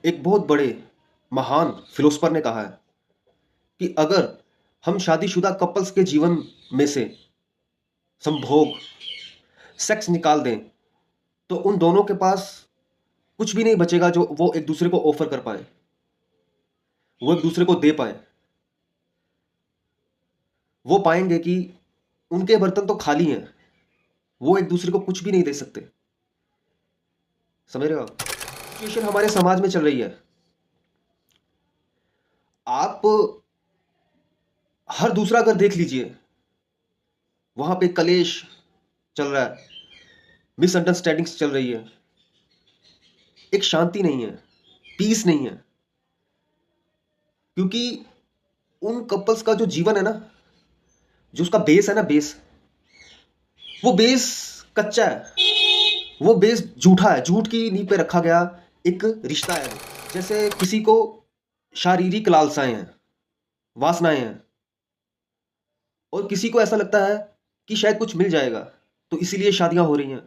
एक बहुत बड़े महान फिलोसफर ने कहा है कि अगर हम शादीशुदा कपल्स के जीवन में से संभोग सेक्स निकाल दें तो उन दोनों के पास कुछ भी नहीं बचेगा जो वो एक दूसरे को ऑफर कर पाए, वो एक दूसरे को दे पाए। वो पाएंगे कि उनके बर्तन तो खाली हैं, वो एक दूसरे को कुछ भी नहीं दे सकते। समझ रहे हो आप? सिचुएशन हमारे समाज में चल रही है। आप हर दूसरा घर देख लीजिए, वहां पे कलेश चल रहा है, मिसअंडरस्टैंडिंग्स चल रही है, एक शांति नहीं है, पीस नहीं है। क्योंकि उन कपल्स का जो जीवन है ना, जो उसका बेस है ना, वो बेस कच्चा है, वो बेस झूठा है, झूठ की नींव पे रखा गया एक रिश्ता है। जैसे किसी को शारीरिक लालसाएं हैं, वासनाएं हैं, और किसी को ऐसा लगता है कि शायद कुछ मिल जाएगा तो इसीलिए शादियां हो रही हैं,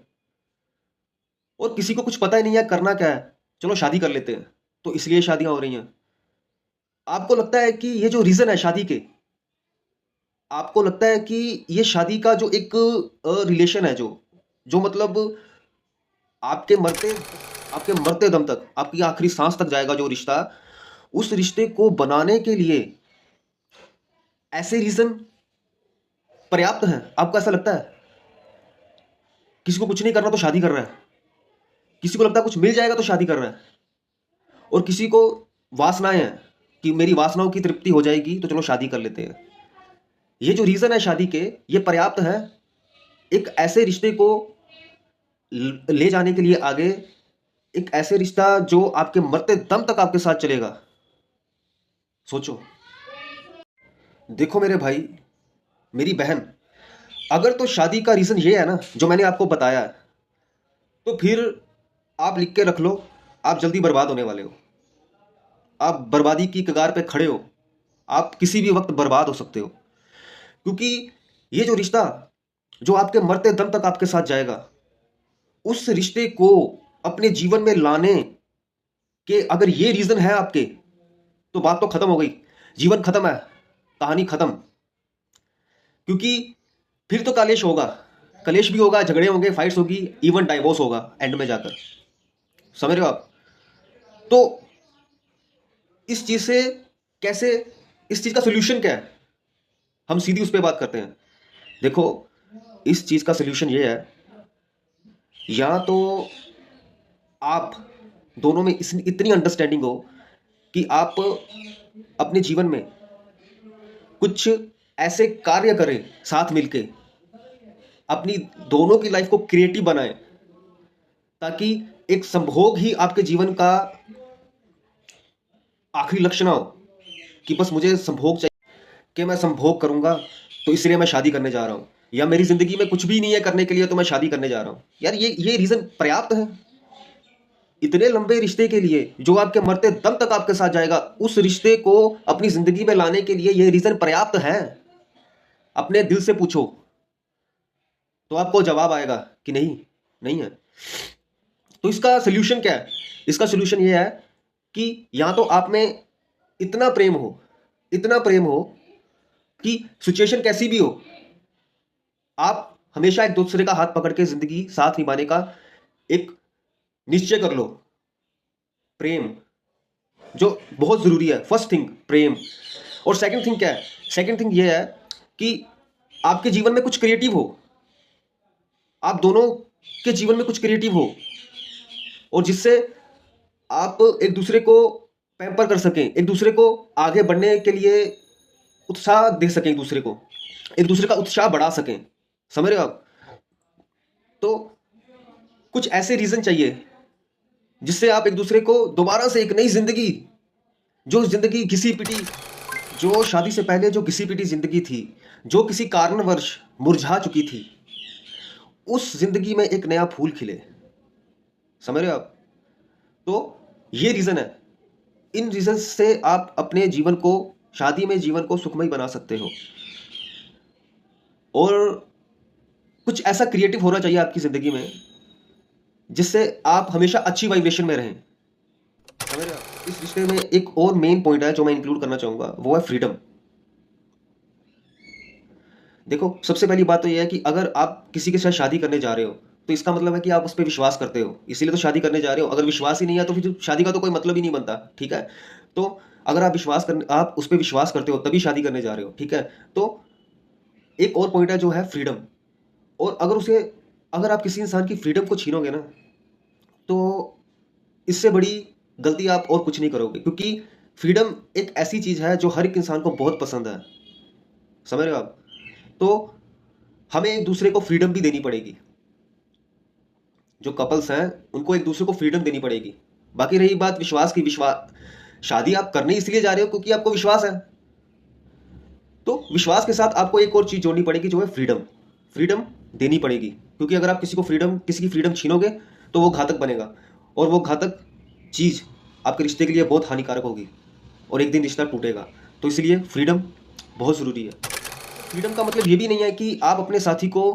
और किसी को कुछ पता ही नहीं है करना क्या है, चलो शादी कर लेते हैं, तो इसलिए शादियां हो रही हैं। आपको लगता है कि ये जो रीजन है शादी के, आपको लगता है कि ये शादी का जो एक रिलेशन है, जो जो मतलब आपके मरते आपके मरते दम तक, आपकी आखिरी सांस तक जाएगा जो रिश्ता, उस रिश्ते को बनाने के लिए ऐसे रीजन पर्याप्त हैं? आपको ऐसा लगता है? किसी को कुछ नहीं करना तो शादी कर रहा है, किसी को लगता है कुछ मिल जाएगा तो शादी कर रहा है, और किसी को वासनाएं हैं कि मेरी वासनाओं की तृप्ति हो जाएगी तो चलो शादी कर लेते हैं। ये जो रीजन है शादी के, ये पर्याप्त है एक ऐसे रिश्ते को ले जाने के लिए आगे, एक ऐसे रिश्ता जो आपके मरते दम तक आपके साथ चलेगा? सोचो। देखो मेरे भाई, मेरी बहन, अगर तो शादी का रीजन ये है ना जो मैंने आपको बताया है, तो फिर आप लिख के रख लो, आप जल्दी बर्बाद होने वाले हो। आप बर्बादी की कगार पे खड़े हो, आप किसी भी वक्त बर्बाद हो सकते हो। क्योंकि ये जो रिश्ता जो आपके मरते दम तक आपके साथ जाएगा, उस रिश्ते को अपने जीवन में लाने के अगर ये रीजन है आपके, तो बात तो खत्म हो गई, जीवन खत्म है, कहानी खत्म। क्योंकि फिर तो कलेश होगा, कलेश भी होगा, झगड़े होंगे, फाइट्स होगी, इवन डाइवोर्स होगा एंड में जाकर। समझ रहे हो आप? तो इस चीज से कैसे, इस चीज का सोल्यूशन क्या है? हम सीधी उस पर बात करते हैं। देखो, इस चीज का सोल्यूशन ये है, या तो आप दोनों में इतनी अंडरस्टैंडिंग हो कि आप अपने जीवन में कुछ ऐसे कार्य करें साथ मिलके, अपनी दोनों की लाइफ को क्रिएटिव बनाएं, ताकि एक संभोग ही आपके जीवन का आखिरी लक्ष्य ना हो कि बस मुझे संभोग चाहिए, कि मैं संभोग करूंगा तो इसलिए मैं शादी करने जा रहा हूं, या मेरी जिंदगी में कुछ भी नहीं है करने के लिए तो मैं शादी करने जा रहा हूं। यार ये रीजन पर्याप्त है इतने लंबे रिश्ते के लिए जो आपके मरते दम तक आपके साथ जाएगा? उस रिश्ते को अपनी जिंदगी में लाने के लिए ये रीजन पर्याप्त है? अपने दिल से पूछो तो आपको जवाब आएगा कि नहीं, नहीं है। तो इसका सोल्यूशन क्या है? इसका सोल्यूशन ये है कि या तो आप में इतना प्रेम हो, इतना प्रेम हो कि सिचुएशन कैसी भी हो, आप हमेशा एक दूसरे का हाथ पकड़ के जिंदगी साथ निभाने का एक निश्चय कर लो। प्रेम जो बहुत जरूरी है, फर्स्ट थिंग प्रेम। और सेकंड थिंग क्या है? सेकंड थिंग ये है कि आपके जीवन में कुछ क्रिएटिव हो, आप दोनों के जीवन में कुछ क्रिएटिव हो, और जिससे आप एक दूसरे को पैम्पर कर सकें, एक दूसरे को आगे बढ़ने के लिए उत्साह दे सकें, एक दूसरे का उत्साह बढ़ा सकें। समझ रहे हो आप? तो कुछ ऐसे रीजन चाहिए जिससे आप एक दूसरे को दोबारा से एक नई जिंदगी, जो जिंदगी घिसी पिटी, जो शादी से पहले जो घिसी पिटी जिंदगी थी, जो किसी कारणवश मुरझा चुकी थी, उस जिंदगी में एक नया फूल खिले। समझ रहे हो आप? तो ये रीजन है, इन रीजन से आप अपने जीवन को, शादी में जीवन को सुखमय बना सकते हो। और कुछ ऐसा क्रिएटिव होना चाहिए आपकी जिंदगी में जिससे आप हमेशा अच्छी वाइब्रेशन में रहें। समझ समझ रहे हो? इस रिश्ते में एक और मेन पॉइंट है जो मैं इंक्लूड करना चाहूंगा, वो है फ्रीडम। देखो, सबसे पहली बात तो यह है कि अगर आप किसी के साथ शादी करने जा रहे हो तो इसका मतलब है कि आप उस पर विश्वास करते हो, इसीलिए तो शादी करने जा रहे हो। अगर विश्वास ही नहीं है तो फिर शादी का तो कोई मतलब ही नहीं बनता, ठीक है? तो अगर आप उस पर विश्वास करते हो तभी शादी करने जा रहे हो, ठीक है? तो एक और पॉइंट है जो है फ्रीडम। और अगर आप किसी इंसान की फ्रीडम को छीनोगे ना, तो इससे बड़ी गलती आप और कुछ नहीं करोगे, क्योंकि फ्रीडम एक ऐसी चीज है जो हर एक इंसान को बहुत पसंद है। समझ रहे हो आप? तो हमें एक दूसरे को फ्रीडम भी देनी पड़ेगी। जो कपल्स हैं उनको एक दूसरे को फ्रीडम देनी पड़ेगी। बाकी रही बात विश्वास की, विश्वास शादी आप करने इसलिए जा रहे हो क्योंकि आपको विश्वास है, तो विश्वास के साथ आपको एक और चीज जोड़नी पड़ेगी जो है फ्रीडम। फ्रीडम देनी पड़ेगी, क्योंकि अगर आप किसी की फ्रीडम छीनोगे तो वो घातक बनेगा, और वो घातक चीज आपके रिश्ते के लिए बहुत हानिकारक होगी, और एक दिन रिश्ता टूटेगा। तो इसलिए फ्रीडम बहुत ज़रूरी है। फ्रीडम का मतलब ये भी नहीं है कि आप अपने साथी को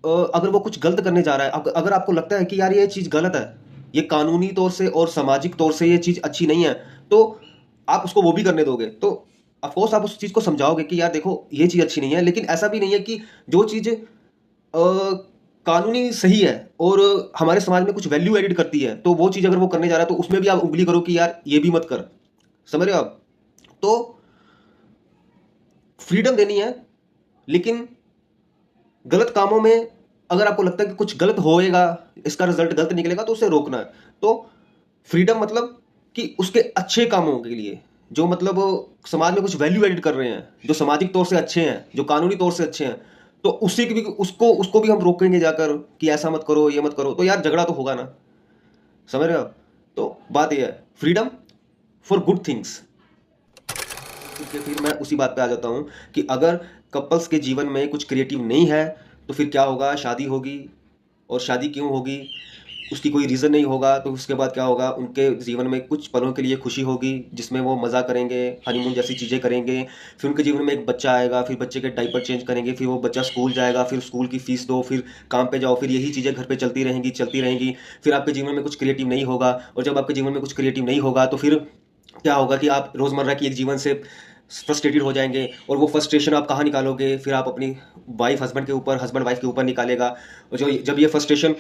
अगर वो कुछ गलत करने जा रहा है, अगर आपको लगता है कि यार ये चीज़ गलत है, ये कानूनी तौर से और सामाजिक तौर से ये चीज़ अच्छी नहीं है, तो आप उसको वो भी करने दोगे। तो ऑफकोर्स आप उस चीज़ को समझाओगे कि यार देखो ये चीज़ अच्छी नहीं है, लेकिन ऐसा भी नहीं है कि जो चीज़ कानूनी सही है और हमारे समाज में कुछ वैल्यू एडिड करती है, तो वो चीज़ अगर वो करने जा रहा है तो उसमें भी आप उंगली करो कि यार ये भी मत कर। समझ रहे हो आप? तो फ्रीडम देनी है, लेकिन गलत कामों में अगर आपको लगता है कि कुछ गलत होएगा, इसका रिजल्ट गलत निकलेगा, तो उसे रोकना है। तो फ्रीडम मतलब कि उसके अच्छे कामों के लिए, जो मतलब समाज में कुछ वैल्यू एडिड कर रहे हैं, जो सामाजिक तौर से अच्छे हैं, जो कानूनी तौर से अच्छे हैं, तो उसी की भी उसको उसको भी हम रोकेंगे जाकर कि ऐसा मत करो, ये मत करो, तो यार झगड़ा तो होगा ना। समझ रहे हो आप? तो बात यह है, फ्रीडम फॉर गुड थिंग्स। फिर मैं उसी बात पे आ जाता हूँ कि अगर कपल्स के जीवन में कुछ क्रिएटिव नहीं है तो फिर क्या होगा? शादी होगी, और शादी क्यों होगी? उसकी कोई रीज़न नहीं होगा, तो उसके बाद क्या होगा? उनके जीवन में कुछ पलों के लिए खुशी होगी जिसमें वो मज़ा करेंगे, हनीमून जैसी चीज़ें करेंगे। फिर उनके जीवन में एक बच्चा आएगा, फिर बच्चे के डायपर चेंज करेंगे, फिर वो बच्चा स्कूल जाएगा, फिर स्कूल की फीस दो, फिर काम पे जाओ, फिर यही चीज़ें घर पे चलती रहेंगी चलती रहेंगी। फिर आपके जीवन में कुछ क्रिएटिव नहीं होगा, और जब आपके जीवन में कुछ क्रिएटिव नहीं होगा तो फिर क्या होगा कि आप रोज़मर्रा की एक जीवन से फ्रस्ट्रेटेड हो जाएंगे, और वो फ्रस्ट्रेशन आप कहाँ निकालोगे? फिर आप अपनी हस्बैंड वाइफ के ऊपर निकालेगा। और जब ये फ्रस्ट्रेशन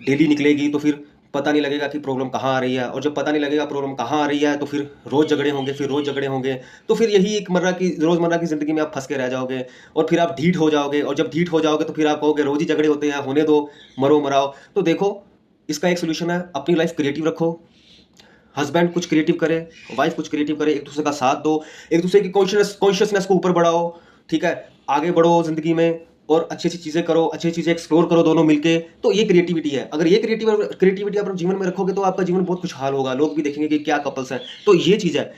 डेली निकलेगी तो फिर पता नहीं लगेगा कि प्रॉब्लम कहाँ आ रही है, और जब पता नहीं लगेगा प्रॉब्लम कहाँ आ रही है तो फिर रोज़ झगड़े होंगे, तो फिर यही एक रोज़मर्रा की ज़िंदगी में आप फंस के रह जाओगे, और फिर आप ढीठ हो जाओगे, और जब ढीठ हो जाओगे तो फिर आप कहोगे रोज़ ही झगड़े होते हैं, होने दो, मरो मराओ। तो देखो, इसका एक सोल्यूशन है, अपनी लाइफ क्रिएटिव रखो। हस्बैंड कुछ क्रिएटिव करे, वाइफ कुछ क्रिएटिव करे, एक दूसरे का साथ दो, एक दूसरे की कॉन्शियसनेस को ऊपर बढ़ाओ, ठीक है? आगे बढ़ो जिंदगी में, और अच्छी अच्छी चीजें करो, अच्छी चीजें एक्सप्लोर करो दोनों मिलके। तो ये क्रिएटिविटी है। अगर ये क्रिएटिविटी आप अपने जीवन में रखोगे तो आपका जीवन बहुत खुशहाल होगा, लोग भी देखेंगे कि क्या कपल्स हैं। तो ये चीज है।